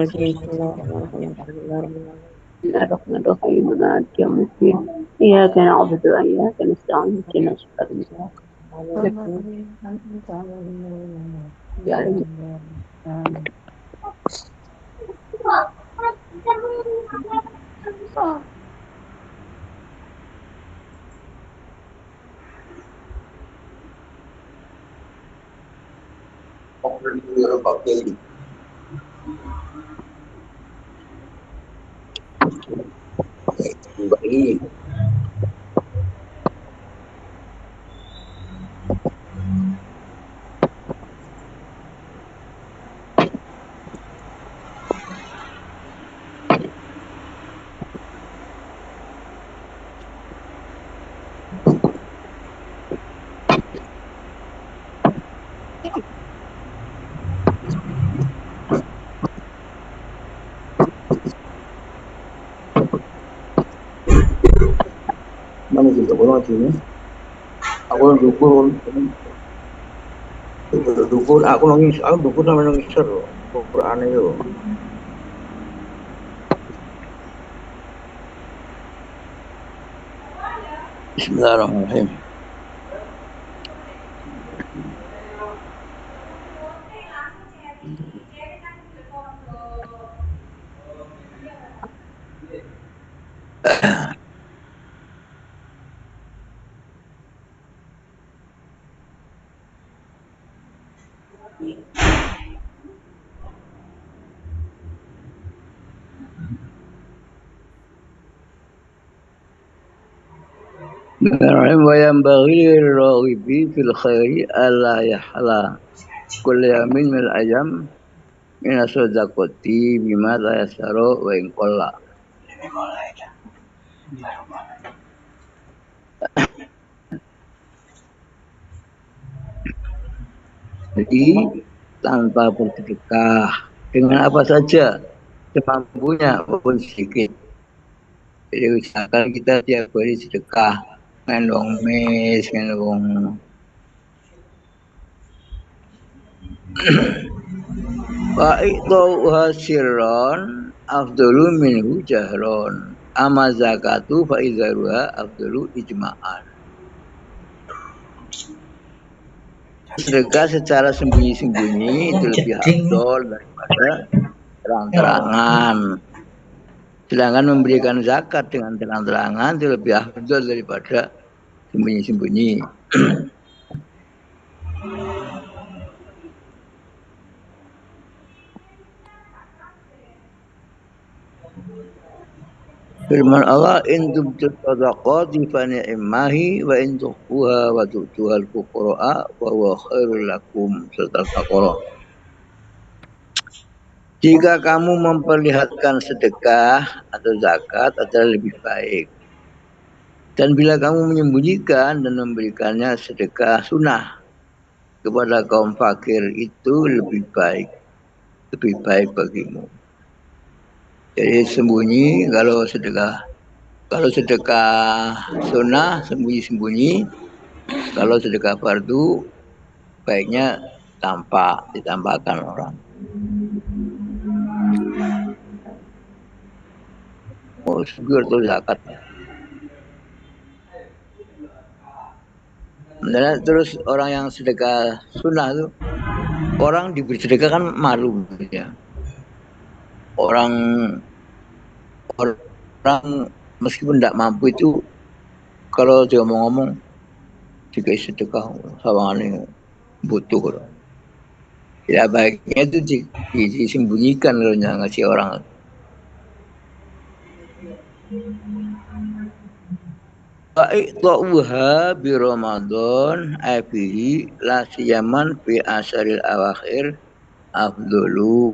يا ممكن إياك نعبد وإياك نستعين اهدنا الصراط المستقيم Kembali. Mana juga orang sini. Aku orang dukur, aku nangis, aku dukur sama nangis seru. Quran itu. Bismillahirrahmanirrahim. Bismillahirrahmanirrahim. Wa yanbaghi liraghibi fil khairi alla yahla kullu yamin min al-ayam min as-sadaqati bima la yasaru wa in qalla. Jadi tanpa bersedekah dengan apa saja semampunya maupun sedikit. Jadi misalkan kita tiap hari sedekah ngendong mes, ngendong Wa'iqtau hasiron afdolu minhu jahron ama zakatu fa'izaruha afdolu ijma'an. Sedekah secara sembunyi-sembunyi itu lebih afdol daripada terang-terangan. Sedangkan memberikan zakat dengan terang-terangan itu lebih afdol daripada sembunyi-sembunyi. Firman Allah, in tubtu sadaqati fa ni'mahi wa in tukhfuha wa tu'tuha al-fuqara'a wa huwa khairul lakum. Surat Al-Baqarah. Jika kamu memperlihatkan sedekah atau zakat adalah lebih baik. Dan bila kamu menyembunyikan dan memberikannya sedekah sunnah kepada kaum fakir itu lebih baik bagimu. Jadi sembunyi kalau sedekah sunnah sembunyi-sembunyi, kalau sedekah fardu baiknya ditampakkan orang. Oh, syukur tuh zakat. Dan terus orang yang sedekah sunnah tuh, orang diberi sedekah kan malu ya. Orang meskipun tidak mampu itu kalau dia mau ngomong jika sedekah sawangannya butuh. Ya baiknya itu disembunyikan kalau ngasih orang. Ba'iqta'uha bi Ramadan afihi la siyaman fi asharil awakhir afdulu.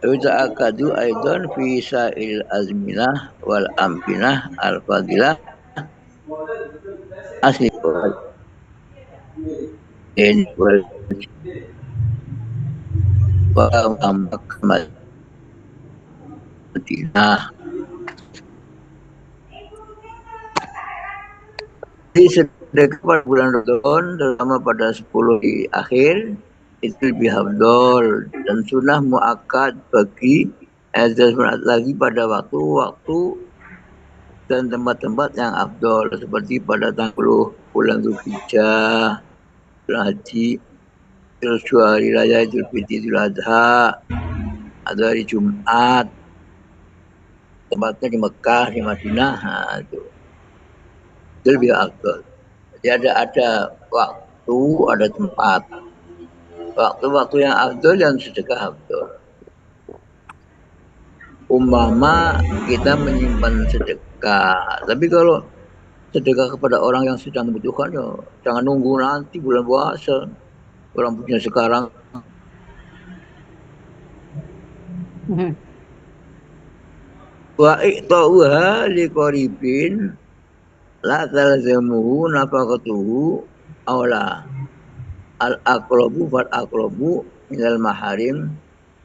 Akadu aidan fi sa'il azminah wal amkinah al fadilah asli in wal Madinah. Jadi sedekah pada bulan Ramadan terutama pada 10 di akhir itu lebih afdol, dan sunnah muakkad bagi lagi pada waktu-waktu dan tempat-tempat yang afdol, seperti pada tanggal 10 bulan Dzulhijjah, bulan haji, terus 2 hari raya Idul Fitri, Idul Adha, atau hari Jumat, tempatnya di Mekah, di Madinah, nah, itu lebih afdol. Jadi ada waktu, ada tempat. Waktu-waktu yang afdol dan sedekah afdol. Umpama kita menyimpan sedekah, tapi kalau sedekah kepada orang yang sedang membutuhkan, ya jangan nunggu nanti bulan puasa. Orang punya sekarang. Wa iqta'uha liqaribin la talzamuhu nafaqatuhu awla al-aqrabu fal aqrabu minal maharim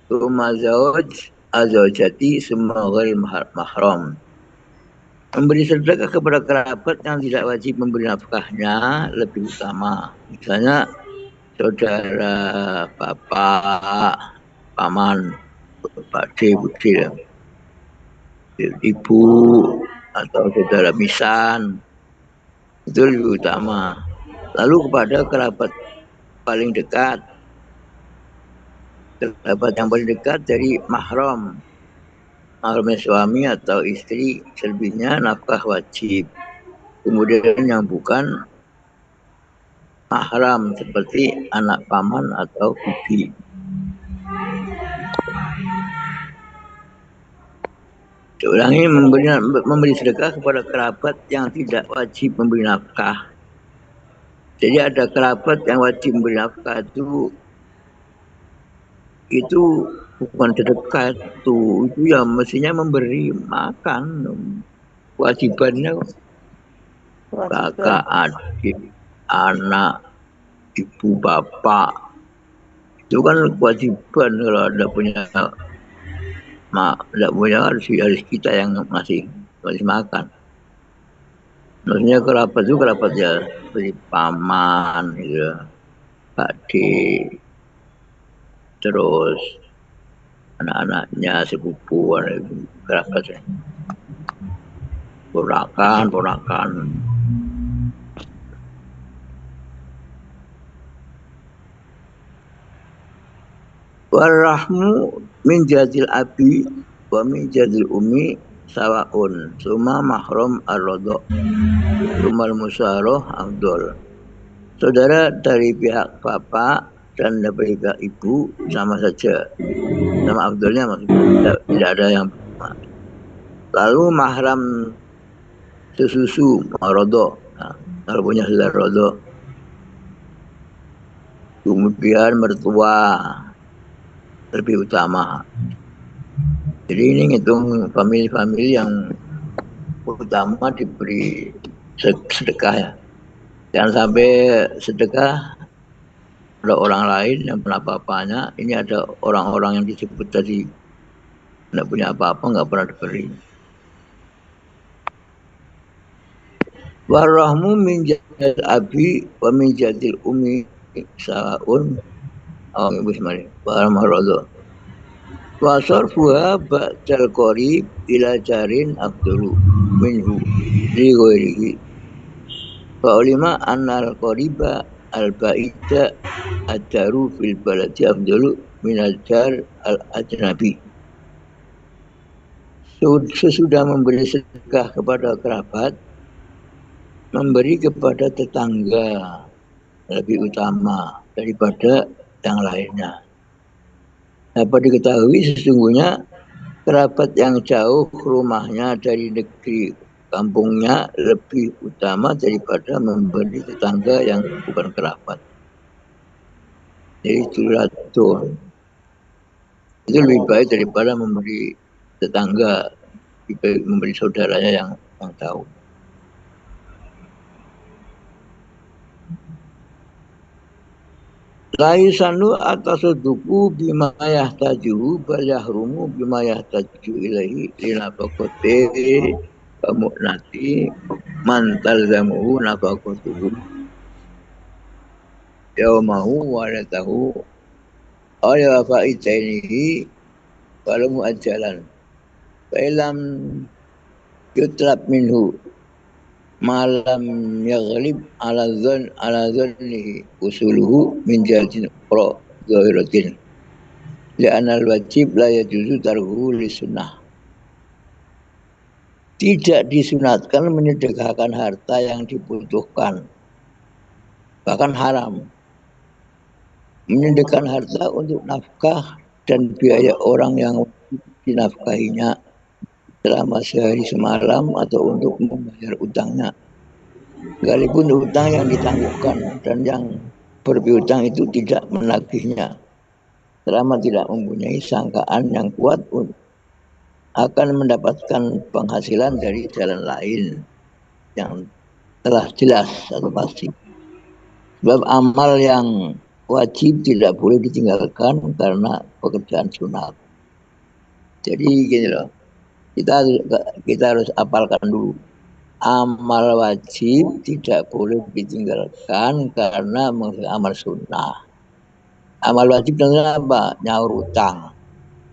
thumma zawj azwajati summa ghairi mahram. Memberi sedekah kepada kerabat yang tidak wajib memberi nafkahnya lebih utama. Misalnya saudara, bapak, paman, pakde, bude, ibu, atau saudara misan, itu lebih utama. Lalu kepada kerabat paling dekat, kerabat yang paling dekat dari mahram, mahramnya suami atau istri, selebihnya nafkah wajib. Kemudian yang bukan mahram seperti anak paman atau bibi. Ulangi, memberi sedekah kepada kerabat yang tidak wajib memberi nafkah. Jadi ada kerabat yang wajib memberi nafkah, itu bukan sedekah, itu ya mestinya memberi makan, kewajibannya kakak, adik, anak, ibu, bapak, itu kan kewajiban. Kalau ada punya tidak punya, harus kita yang masih makan. Maksudnya kerabat itu kerabat ya seperti paman, gitu, adik, terus anak-anaknya, sepupu, kerabat, ponakan. Warahmu min jadil abi wa min jadil umi sawaun suma mahram ar-radha sumal musyaroh afdol. Saudara dari pihak bapak dan dari pihak ibu sama saja, sama afdolnya, maksudnya tidak ada yang. Lalu mahram sesusu rodho, nah, kalau punya saudara rodho. Kemudian mertua lebih utama. Jadi ini ngitung famili-famili yang utama diberi sedekah, ya. Jangan sampai sedekah ada orang lain yang pernah apa-apanya. Ini ada orang-orang yang disebut tadi tidak punya apa-apa, nggak pernah diberi. Warahmu min jadil abi wa min jadil umi sa'un aw bismillah warahmatullahi wa sarfuha ba'dal qarib ila jarin afdalu minhu li ghairihi fa ulima annal qariba al ba'ida ad-daru fil baladi afdalu min al-jar al-ajnabi. Sesudah memberi sedekah kepada kerabat, memberi kepada tetangga lebih utama daripada yang lainnya. Dapat diketahui sesungguhnya kerabat yang jauh rumahnya dari negeri kampungnya lebih utama daripada memberi tetangga yang bukan kerabat. Jadi silaturahmi itu lebih baik daripada memberi tetangga, memberi saudaranya yang tahu. Laisanu atasuduku bima yahtaju bal yahrumu bima yahtaju ilaihi linafaqati kamu'nati man talzamuhu nafaqatuhu yaumahu walatahu oleh wafai jainihi walau mu'ajjalan fa'ilam yutlab minhu malam yaghlib ala dhannihi usuluhu min jahatin ukhra zahiratin li'anna al-wajib la yajuzu tarhuhu li sunnah. Tidak disunatkan menyedekahkan harta yang dibutuhkan, bahkan haram. Menyedekahkan harta untuk nafkah dan biaya orang yang dinafkahinya selama sehari semalam atau untuk membayar utangnya. Sekalipun utang yang ditangguhkan dan yang berpiutang itu tidak menagihnya, selama tidak mempunyai sangkaan yang kuat akan mendapatkan penghasilan dari jalan lain yang telah jelas atau pasti. Sebab amal yang wajib tidak boleh ditinggalkan karena pekerjaan sunat. Jadi gini loh, kita harus apalkan dulu. Amal wajib tidak boleh ditinggalkan karena amal sunnah. Amal wajib contohnya apa? Nyaur utang.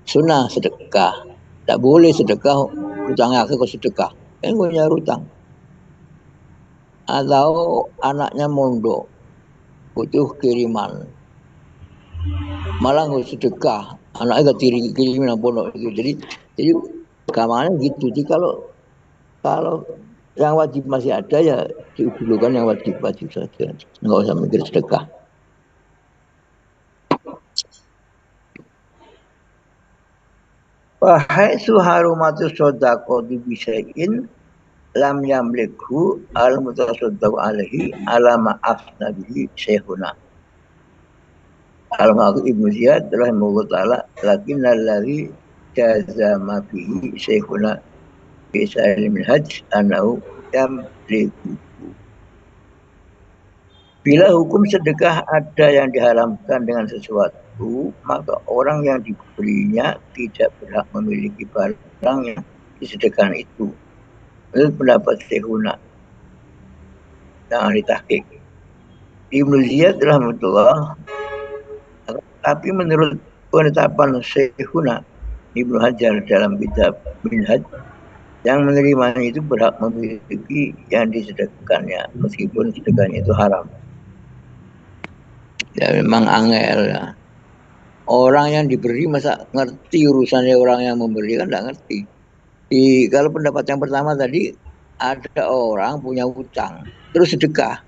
Sunnah sedekah. Tidak boleh sedekah, utangnya kok sedekah. Kan gue nyaur utang. Atau anaknya mondok, butuh kiriman. Malah gue sedekah. Anaknya gak kirimin pondok itu. Jadi gampangnya gitu. Jadi kalau yang wajib masih ada ya didulukan yang wajib saja, nggak usah mikir sedekah. Wahai suharumatus sodako dibisain lam yamlikhu al mutasaddaq alaihi ala ma'af nabihi syekhuna al-Maqi Ibnu Ziyad rahimahullah ta'ala lakin alladhi jazama bihi syekhuna bisa minhaj anau yamlikhu. Bila hukum sedekah ada yang diharamkan dengan sesuatu, maka orang yang diberinya tidak berhak memiliki barang yang disedekahkan itu. Menurut pendapat Syekhuna yang ahli tahqiq. Ibnu Ziyad rahmatullah, tapi menurut penetapan Syekhuna Ibnu Hajar dalam kitab Minhaj, yang menerimanya itu berhak memiliki yang disedekahkannya, meskipun sedekahnya itu haram. Ya memang angel ya. Orang yang diberi masa ngerti urusannya orang yang memberi kan nggak ngerti. Kalau pendapat yang pertama tadi ada orang punya hutang terus sedekah.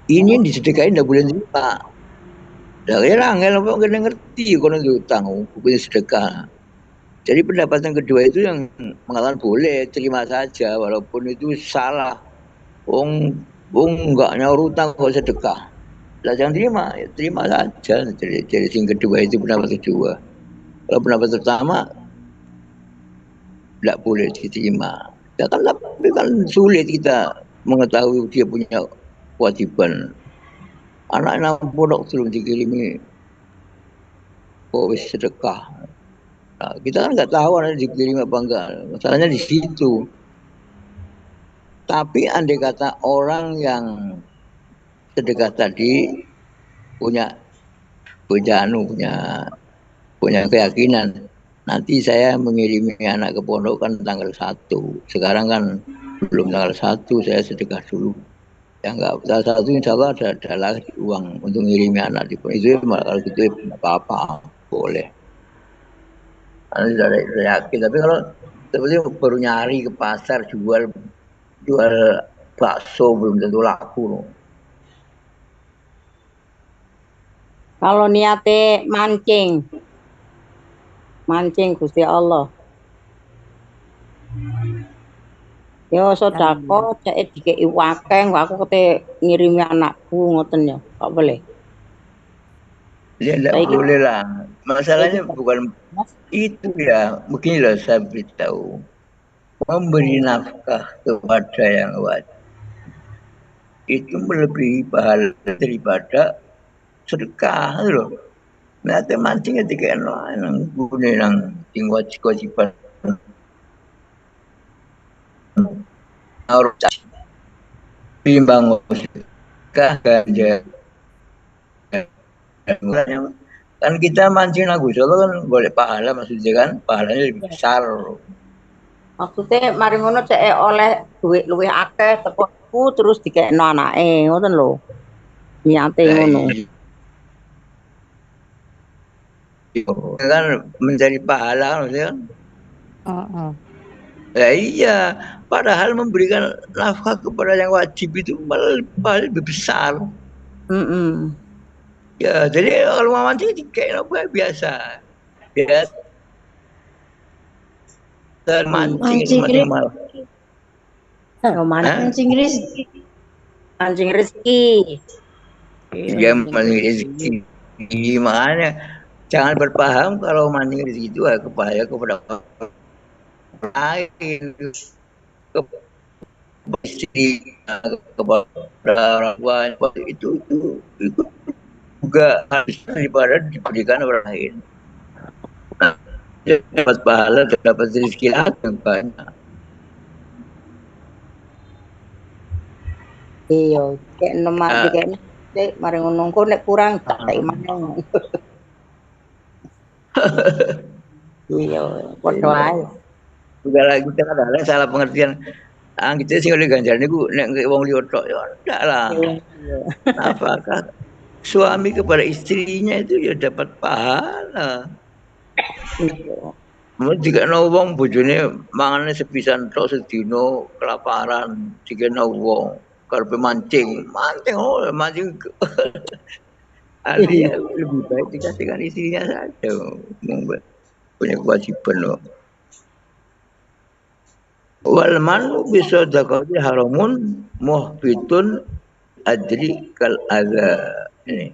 Ini yang disedekahin nggak boleh terima. Dari angel apa nggak ngerti kalau hutang punya sedekah. Jadi pendapat yang kedua itu yang mengatakan boleh terima saja walaupun itu salah. Wong nggak nyaur hutang kok sedekah. Lah jangan terima saja. Jadi yang kedua itu pendapat kedua. Kalau pendapat pertama tidak boleh diterima. Ya kan, tapi kan sulit kita mengetahui dia punya kewajiban. Anak pondok belum dikirimi kok wis sedekah. Nah, kita kan nggak tahu anak dikirim apa enggak. Masalahnya di situ. Tapi andai kata orang yang sedekah tadi punya keyakinan nanti saya mengirimi anak ke pondok kan tanggal 1. Sekarang kan belum tanggal 1, saya sedekah dulu. Ya enggak, tanggal 1 insya Allah ada lagi uang untuk ngirimi anak di pondok. Itu kalau gitu apa-apa boleh. Anda sudah yakin, tapi kalau seperti baru nyari ke pasar jual bakso belum tentu laku. Kalau niate mancing Gusti Allah. Yo sedako cek dikeki wakeng aku kete ngirimi anakku ngoten ya. Kok boleh? Ya enggak boleh lah. Masalahnya bukan itu ya. Beginilah saya beritahu. Memberi nafkah kepada yang wajib itu melebihi pahala daripada sedekah loh. Nah, mancingnya tiga nang gune nang sing kewajiban. Harus timbang sedekah ganja. Kan kita mancing nang Gusti Allah kan golek pahala maksudnya kan, pahalanya lebih besar. Maksudnya mari ngono cek oleh duit luwih akeh teko iku terus dikekno anake, ngoten lho. Niate Nah, ngono. kan mencari pahala kan maksudnya kan. Heeh. Ya iya, padahal memberikan nafkah kepada yang wajib itu malah lebih besar. Ya, jadi kalau mau mancing kayak apa biasa. Ya, dan mancing itu masing malam. Mancing rezeki. Mancing rezeki. Iya, mancing rezeki. Makanya jangan berpaham kalau mancing rezeki itu kepada lain, kepada istri, kepada orang tua itu juga harus daripada diberikan orang lain. Nah, dapat pahala, dapat rezeki yang banyak. Iya, kayak nomor dikene mari ngono engko nek kurang tak maneng. Iya, padha ae. Juga lagi kadang-kadang salah pengertian. Kita sih oleh ganjar niku nek wong liya tok ya ndak lah. Apakah suami kepada istrinya itu ya dapat pahala. Jika wong bojone mangane sepisan tok sedina kelaparan, jika wong karepe mancing mancing artinya lebih baik dikasihkan istrinya saja, punya kewajiban loh. Wal manu bisa zakati haramun muhbitun ajri kal adza. Ini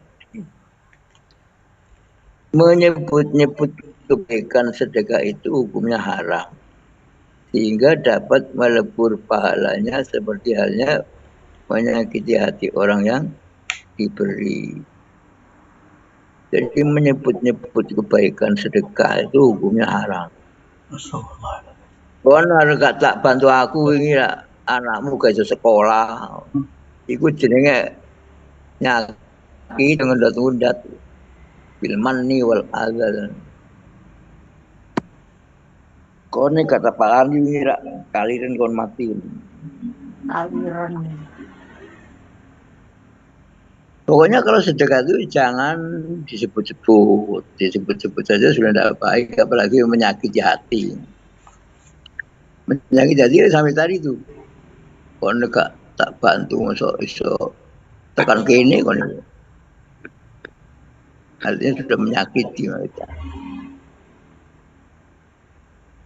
menyebut-nyebut kebaikan sedekah itu hukumnya haram sehingga dapat melebur pahalanya seperti halnya menyakiti hati orang yang diberi. Jadi menyebut-nyebut kebaikan sedekah itu hukumnya haram. Kon harus tak bantu aku ini lah anakmu ke sekolah. Iku jenenge nyaki dengan undat bilmani wal azal. Kon kata Pak Andi ini lah kaliran kon mati. Aliran. Pokoknya kalau sedekah itu jangan disebut-sebut, disebut-sebut saja sudah tidak baik, apalagi menyakiti hati. Menyakiti hati sampai tadi itu, kon gak tak bantu masuk iso tekan kene kon. Artinya sudah menyakiti mereka.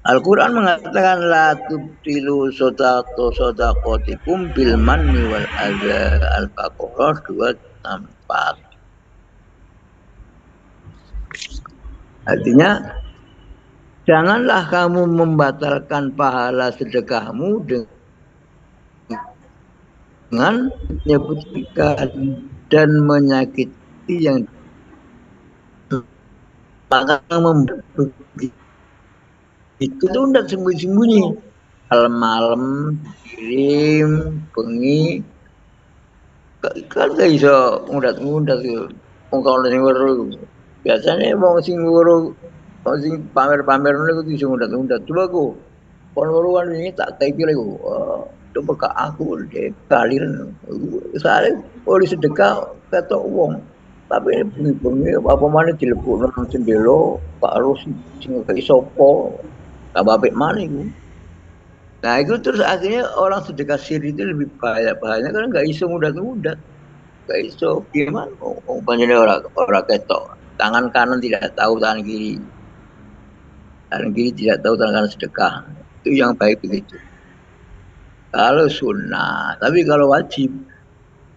Al-Quran mengatakan la tubtilu sodakotikum bil manni wal adza. Al-Baqarah 264. Artinya janganlah kamu membatalkan pahala sedekahmu dengan menyebutkan dan menyakiti yang itu tuh tidak sembunyi-sembunyi. Malam kirim bengi kan gak bisa ngundat tuh. Wong kalau sing weruh biasanya wong sing weruh wong sing pamer-pamer niku iso ngundat-ngundat. Coba ku kon weruhan ini tak kayak pilih ku. Coba ke aku deh kaliran. Soalnya oleh sedekah ketok wong. Tapi bengi-bengi apa mana dilebokno nang jendela Pak Ros sing kaya sapa. Gak bapik mana itu. Nah itu terus akhirnya orang sedekah siri itu lebih bahayanya karena nggak iso mudah-mudah, nggak iso gimana? Banyak orang ketok, tangan kanan tidak tahu tangan kiri tidak tahu tangan kanan sedekah. Itu yang baik begitu. Kalau sunnah, tapi kalau wajib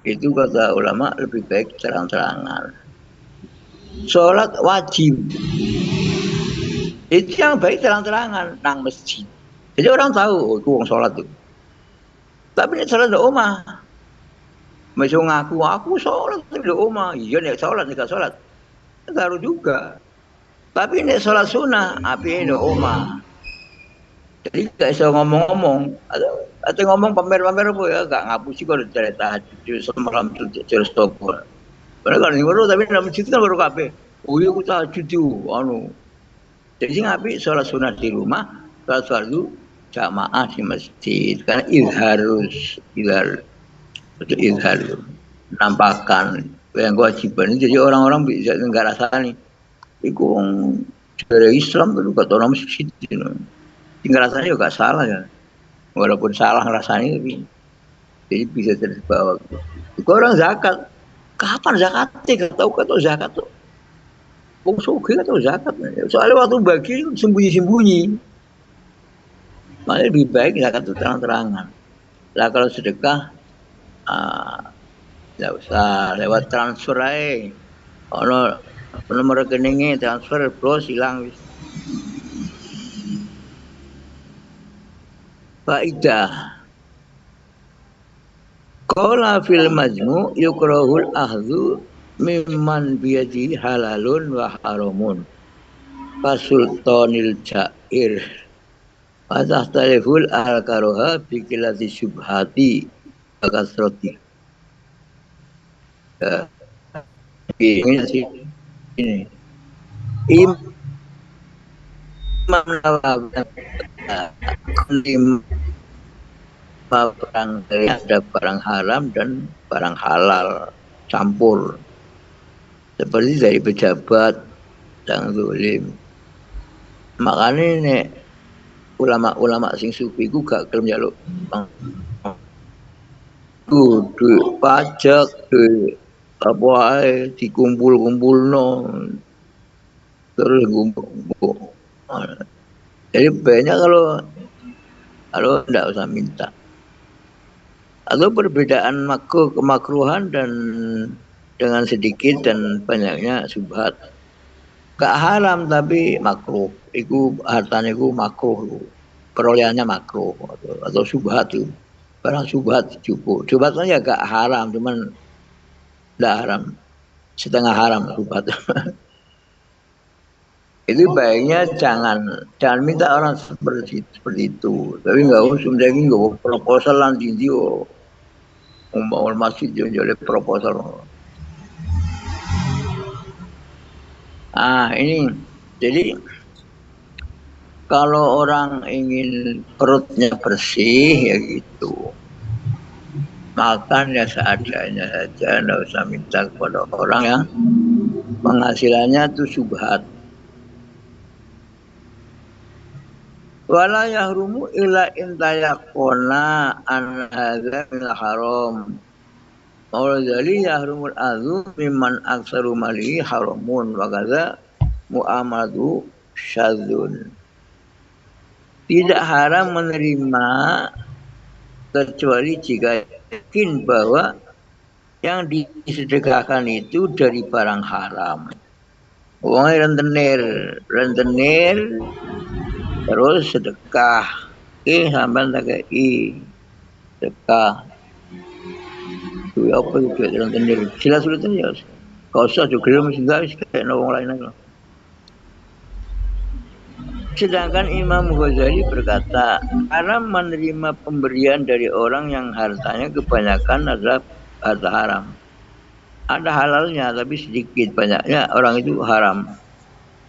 itu kata ulama lebih baik terang-terangan. Sholat wajib. Itu yang baik terang-terangan nang masjid. Jadi orang tahu, oh itu orang sholat tuh. Tapi ini sholat di rumah. Masih ngaku, aku sholat di rumah. Iya nih sholat, nih sholat. Garu juga. Tapi ini sholat sunnah, api ini di rumah. Jadi gak bisa ngomong-ngomong. Atau ngomong pamer-pamer apa ya, gak ngapusi kalau dari tahajud. Semalam itu terus topor. Padahal kalau ini baru, tapi dalam masjid kan baru kabeh. Oh iya aku tahajud itu, anu. Jadi sing apik sholat sunat di rumah, sholat fardu jamaah di masjid. Karena izhar itu nampakkan yang kewajiban. Jadi orang-orang bisa nggak rasani. Iku dari Islam itu kata orang masjid. Tinggal rasanya juga salah ya. Walaupun salah rasanya tapi jadi bisa terbawa. Itu orang zakat. Kapan zakatnya? Gak tahu kata zakat tuh. Wong sugih atau zakat. Soalnya waktu bagi sembunyi-sembunyi. Makanya lebih baik zakat itu terang-terangan. Lah kalau sedekah, nggak usah lewat transfer aja. Kalau nomor rekeningnya transfer, bros hilang. Faidah. Qala fil majmu' yukrahul ahdu mimman biyadi halalun wa haramun. Fasultanil jair. Fatahtaliful al-karoha bikilati syubhati bakasroti. Ini sih ini. Imam Nawawi barang ada barang haram dan barang halal campur. Seperti dari pejabat yang zalim. Makanya nek ulama-ulama sing sufi ku gak gelem njaluk duit pajak, duit apa ae dikumpul-kumpulno terus gumpul. Jadi banyak kalau enggak usah minta. Atau perbedaan kemakruhan dan dengan sedikit dan banyaknya subhat. Gak haram tapi makruh. Iku hartanya iku makruh. Perolehannya makruh atau subhat itu. Barang subhat cukup. Subhat kan ya gak haram, cuman enggak haram. Setengah haram subhat. Itu baiknya jangan minta orang seperti itu. Tapi enggak usah lagi enggak proposal nanti dia membangun masjid jadi proposal. Ini jadi kalau orang ingin perutnya bersih ya gitu, makan ya seadanya saja, tidak usah minta kepada orang yang penghasilannya itu subhat. Wala yahrumu illa intayakona an hadza min haram. Mawladali yahrumul adhu mimman aksaru malihi haramun wa kadza mu'amadu syadzun. Tidak haram menerima kecuali jika yakin bahwa yang disedekahkan itu dari barang haram. Uangnya rentenir terus sedekah. Sampai tak sedekah. Itu apa itu rentenir? Sila sulitan ya. Kau usah juga mesti guys kayak orang lain lagi. Sedangkan Imam Ghazali berkata, haram menerima pemberian dari orang yang hartanya kebanyakan adalah harta haram. Ada halalnya tapi sedikit, banyaknya orang itu haram.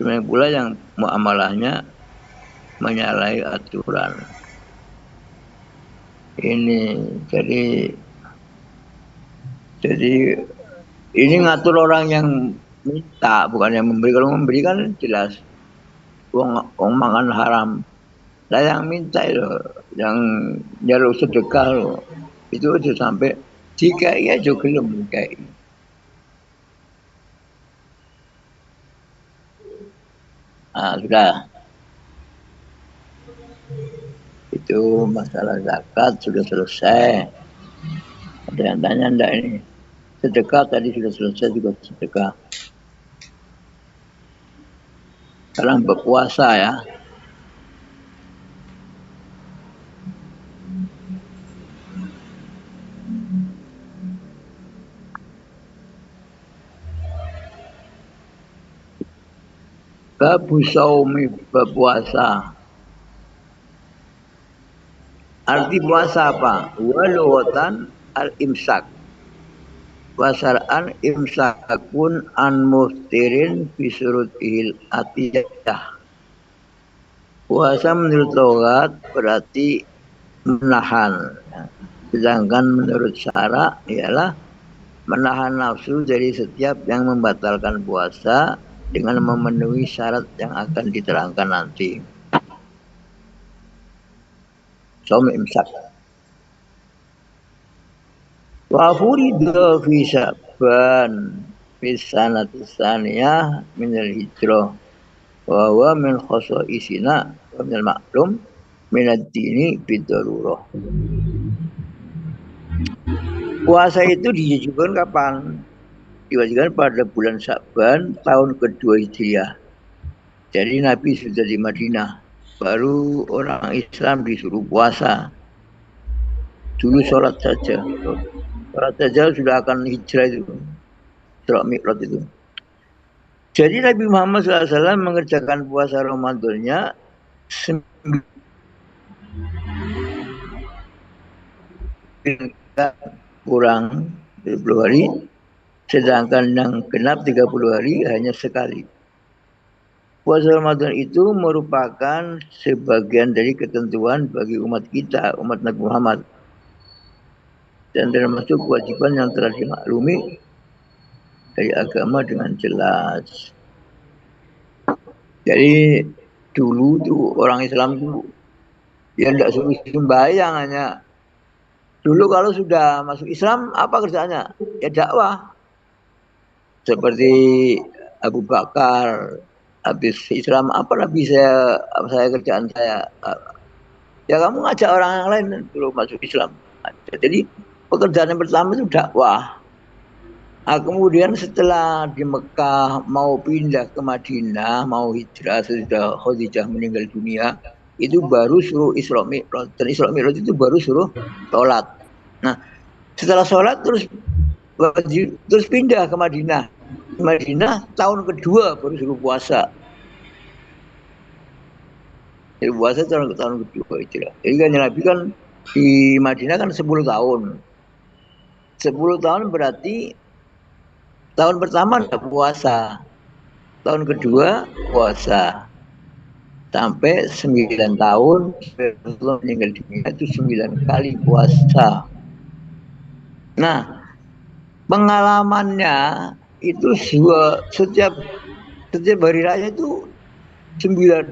Demikian pula yang muamalahnya menyalahi aturan. Ini jadi ini ngatur orang yang minta, bukan yang memberi. Kalau memberi kan jelas uang makan haram. Lah yang minta itu, yang jalur sedekah loh, itu aja sampai jika ia juga belum kayak. Sudah. Itu masalah zakat sudah selesai. Ada yang tanya enggak ini? Sedekah tadi sudah selesai juga sedekah. Sekarang berpuasa ya. Babu saumi berpuasa. Arti puasa apa? Waluwatan al-imsak. Wasar'an imsakun an muftirin bisurutihil atiyah. Puasa menurut logat berarti menahan. Sedangkan menurut syara ialah menahan nafsu dari setiap yang membatalkan puasa dengan memenuhi syarat yang akan diterangkan nanti. Som imsak. Wa furida fi Sya'ban fi sanati tsaniyah min al-hijrah wa huwa min khasa'isina wa min al-ma'lum min ad-dini bid-darurah. Puasa itu diwajibkan kapan? Diwajibkan pada bulan Sya'ban tahun kedua Hijriah. Jadi Nabi sudah di Madinah, baru orang Islam disuruh puasa. Dulu sholat saja sudah akan hijrah itu, Isra Mi'raj itu. Jadi Nabi Muhammad SAW mengerjakan puasa Ramadannya 9 kurang 20 hari, sedangkan yang genap 30 hari hanya sekali. Puasa Ramadan itu merupakan sebagian dari ketentuan bagi umat kita, umat Nabi Muhammad. Dan termasuk kewajiban yang telah dimaklumi dari agama dengan jelas. Jadi dulu tuh orang Islam tuh ya tidak suruh sembahyang hanya. Dulu kalau sudah masuk Islam apa kerjaannya? Ya dakwah. Seperti Abu Bakar habis Islam apa Nabi saya kerjaan saya. Ya kamu ngajak orang yang lain dulu masuk Islam. Jadi pekerjaan yang pertama itu dakwah. Nah, kemudian setelah di Mekah mau pindah ke Madinah, mau hijrah sesudah Khadijah meninggal dunia, itu baru suruh Isra Mi'raj. Dan Isra Mi'raj itu baru suruh sholat. Nah, setelah sholat terus pindah ke Madinah. Di Madinah tahun kedua baru suruh puasa. Jadi puasa tahun kedua hijrah. Jadi kan Nabi kan di Madinah kan 10 tahun. 10 tahun berarti tahun pertama ada puasa, tahun kedua puasa, sampai 9 tahun Rasulullah meninggal dunia itu 9 kali puasa. Nah, pengalamannya itu setiap hari raya itu 29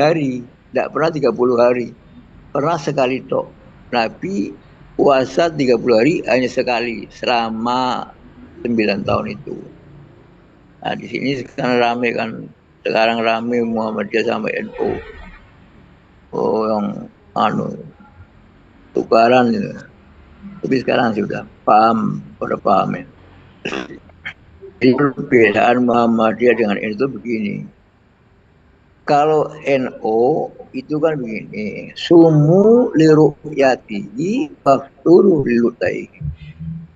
hari, tidak pernah 30 hari, pernah sekali tok. Nabi puasa 30 hari hanya sekali selama 9 tahun itu. Nah di sini sekarang rame Muhammadiyah sama NU. Oh yang tukaran itu. Tapi sekarang sudah pada paham ya. Jadi perbedaan Muhammadiyah dengan NU itu begini. Kalau NU itu kan begini, sumu liru'yatihi fafturu lilutaihi.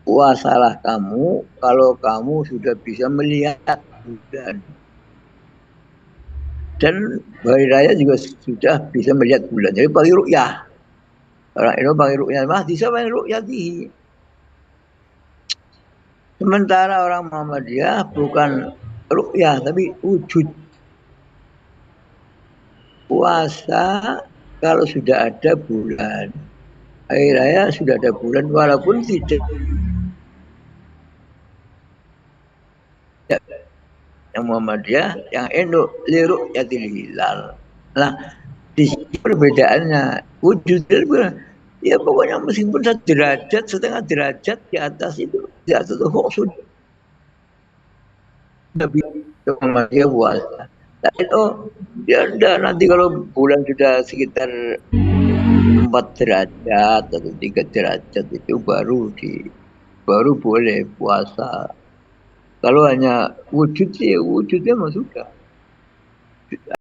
Puasalah kamu kalau kamu sudah bisa melihat bulan. Dan hari raya juga sudah bisa melihat bulan. Jadi pakai ru'yah. Orang itu pakai ru'yah. Mahdi sama yang ru'yatihi. Sementara orang Muhammadiyah bukan ru'yah tapi wujud. Puasa kalau sudah ada bulan. Hari raya sudah ada bulan walaupun tidak. Yang Muhammadiyah, yang NU liru yatil hilal. Nah, di sini perbedaannya wujud ya pokoknya meskipun sederajat, setengah derajat di atas itu, di atas itu sudah Muhammadiyah puasa. Nah, itu ya udah nanti kalau bulan sudah sekitar 4 derajat atau 3 derajat itu baru boleh puasa. Kalau hanya wujud sih, wujudnya mah sudah.